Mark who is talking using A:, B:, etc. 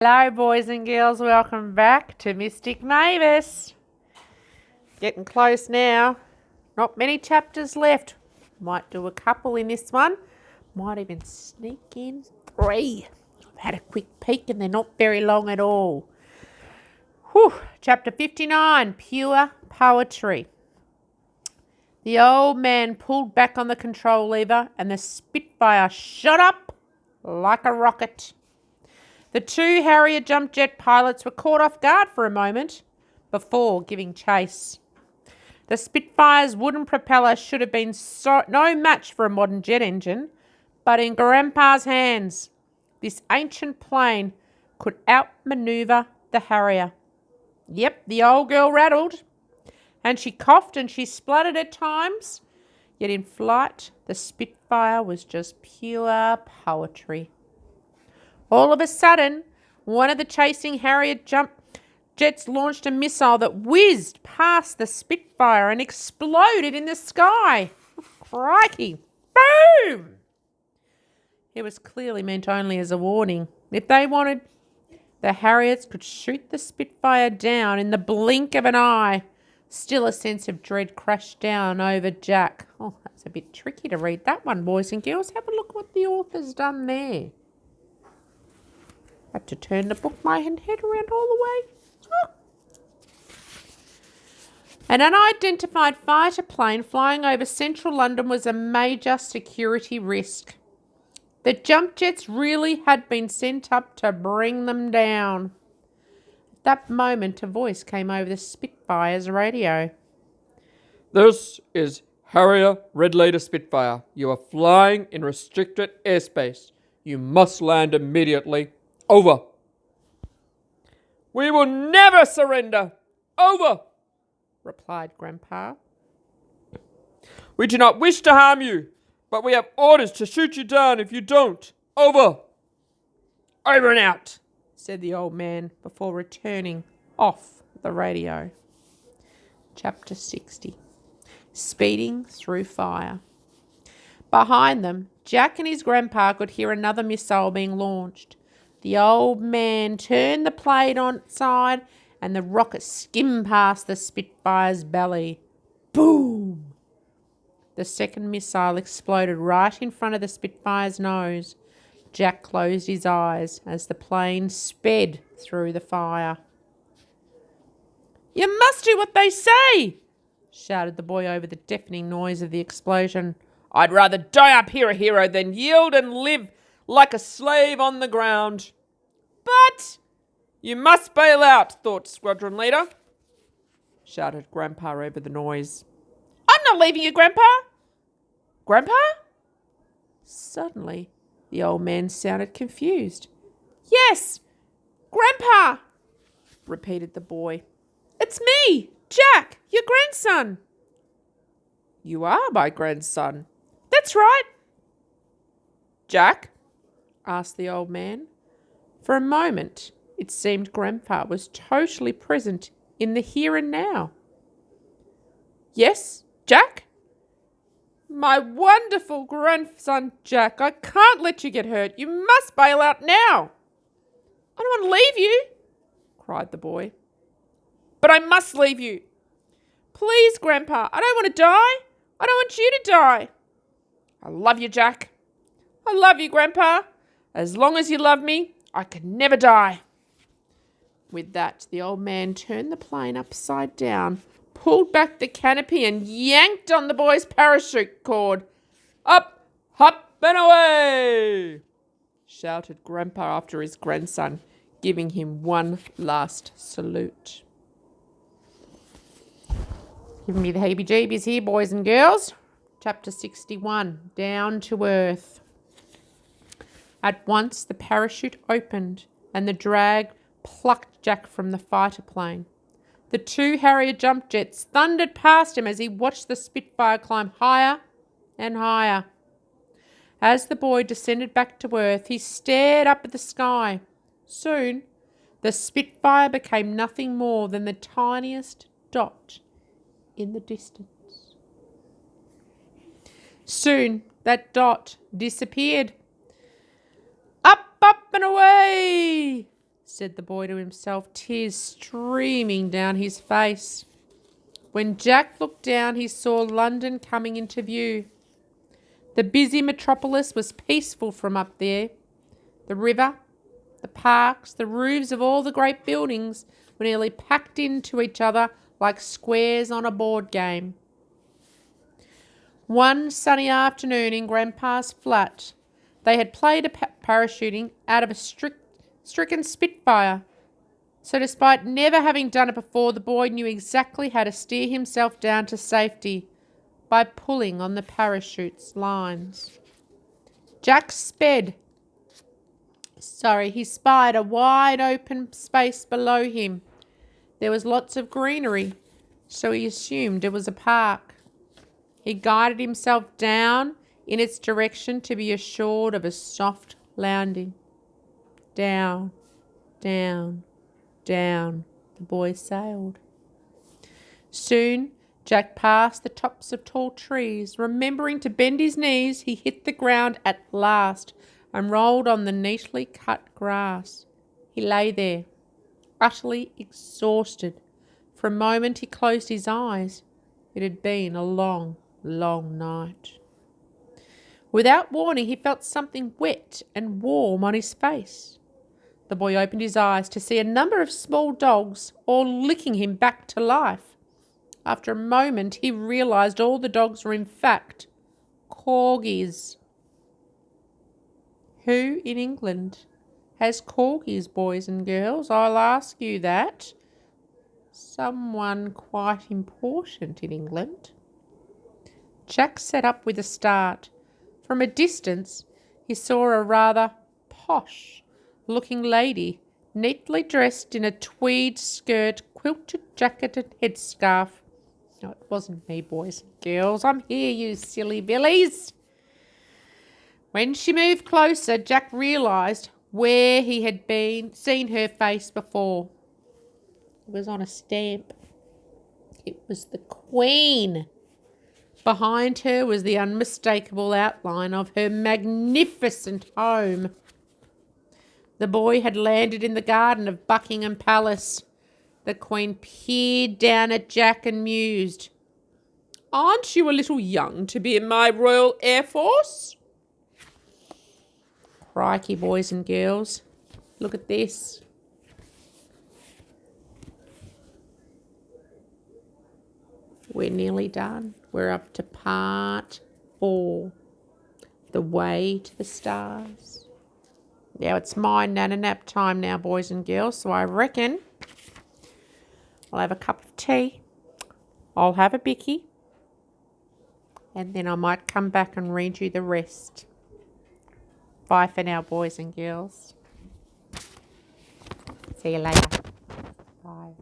A: Hello, boys and girls. Welcome back to Mystic Mavis. Getting close now. Not many chapters left. Might do a couple in this one. Might even sneak in 3. I've had a quick peek and they're not very long at all. Whew. Chapter 59, Pure Poetry. The old man pulled back on the control lever and the Spitfire shot up like a rocket. The 2 Harrier jump jet pilots were caught off guard for a moment before giving chase. The Spitfire's wooden propeller should have been no match for a modern jet engine, but in Grandpa's hands, this ancient plane could outmaneuver the Harrier. Yep, the old girl rattled, and she coughed and she spluttered at times, yet in flight, the Spitfire was just pure poetry. All of a sudden, one of the chasing Harrier jump jets launched a missile that whizzed past the Spitfire and exploded in the sky. Crikey. Boom! It was clearly meant only as a warning. If they wanted, the Harriers could shoot the Spitfire down in the blink of an eye. Still a sense of dread crashed down over Jack. Oh, that's a bit tricky to read that one, boys and girls. Have a look what the author's done there. Had to turn the book my head around all the way. Oh. An unidentified fighter plane flying over central London was a major security risk. The jump jets really had been sent up to bring them down. At that moment, a voice came over the Spitfire's radio.
B: This is Harrier Red Leader Spitfire. You are flying in restricted airspace. You must land immediately. Over. We will never surrender. Over,
A: replied Grandpa.
B: We do not wish to harm you, but we have orders to shoot you down if you don't. Over. Over and out,
A: said the old man before returning off the radio. Chapter 60. Speeding through fire. Behind them, Jack and his grandpa could hear another missile being launched. The old man turned the plane on its side and the rocket skimmed past the Spitfire's belly. Boom! The second missile exploded right in front of the Spitfire's nose. Jack closed his eyes as the plane sped through the fire. You must do what they say, shouted the boy over the deafening noise of the explosion.
B: I'd rather die up here a hero than yield and live like a slave on the ground. But you must bail out, thought Squadron Leader, shouted Grandpa over the noise.
A: I'm not leaving you, Grandpa. Grandpa? Suddenly, the old man sounded confused. Yes, Grandpa, repeated the boy. It's me, Jack, your grandson.
B: You are my grandson.
A: That's right.
B: Jack?
A: Asked the old man. For a moment, it seemed Grandpa was totally present in the here and now. Yes, Jack? My wonderful grandson, Jack, I can't let you get hurt. You must bail out now. I don't want to leave you, cried the boy. But I must leave you. Please, Grandpa, I don't want to die. I don't want you to die. I love you, Jack. I love you, Grandpa. As long as you love me, I can never die. With that, the old man turned the plane upside down, pulled back the canopy and yanked on the boy's parachute cord.
B: Up, hop and away,
A: shouted Grandpa after his grandson, giving him one last salute. Giving me the heebie-jeebies here, boys and girls. Chapter 61, Down to Earth. At once the parachute opened and the drag plucked Jack from the fighter plane. The 2 Harrier jump jets thundered past him as he watched the Spitfire climb higher and higher. As the boy descended back to earth, he stared up at the sky. Soon, the Spitfire became nothing more than the tiniest dot in the distance. Soon, that dot disappeared. Up and away, said the boy to himself, tears streaming down his face. When Jack looked down, he saw London coming into view. The busy metropolis was peaceful from up there. The river, the parks, the roofs of all the great buildings were nearly packed into each other like squares on a board game. One sunny afternoon in Grandpa's flat, they had played a parachuting out of a stricken Spitfire. So despite never having done it before, the boy knew exactly how to steer himself down to safety by pulling on the parachute's lines. Jack he spied a wide open space below him. There was lots of greenery, so he assumed it was a park. He guided himself down in its direction to be assured of a soft landing. Down, down, down, the boy sailed. Soon Jack passed the tops of tall trees. Remembering to bend his knees, he hit the ground at last and rolled on the neatly cut grass. He lay there, utterly exhausted. For a moment he closed his eyes. It had been a long, long night. Without warning, he felt something wet and warm on his face. The boy opened his eyes to see a number of small dogs all licking him back to life. After a moment, he realised all the dogs were in fact corgis. Who in England has corgis, boys and girls? I'll ask you that. Someone quite important in England. Jack sat up with a start. From a distance, he saw a rather posh-looking lady, neatly dressed in a tweed skirt, quilted jacket and headscarf. No, it wasn't me, boys and girls. I'm here, you silly billies. When she moved closer, Jack realised where he had seen her face before. It was on a stamp. It was the Queen. Behind her was the unmistakable outline of her magnificent home. The boy had landed in the garden of Buckingham Palace. The Queen peered down at Jack and mused. "Aren't you a little young to be in my Royal Air Force?" Crikey, boys and girls. Look at this. We're nearly done. We're up to part 4. The Way to the Stars. Now it's my nana nap time now, boys and girls, so I reckon I'll have a cup of tea. I'll have a bicky. And then I might come back and read you the rest. Bye for now, boys and girls. See you later. Bye.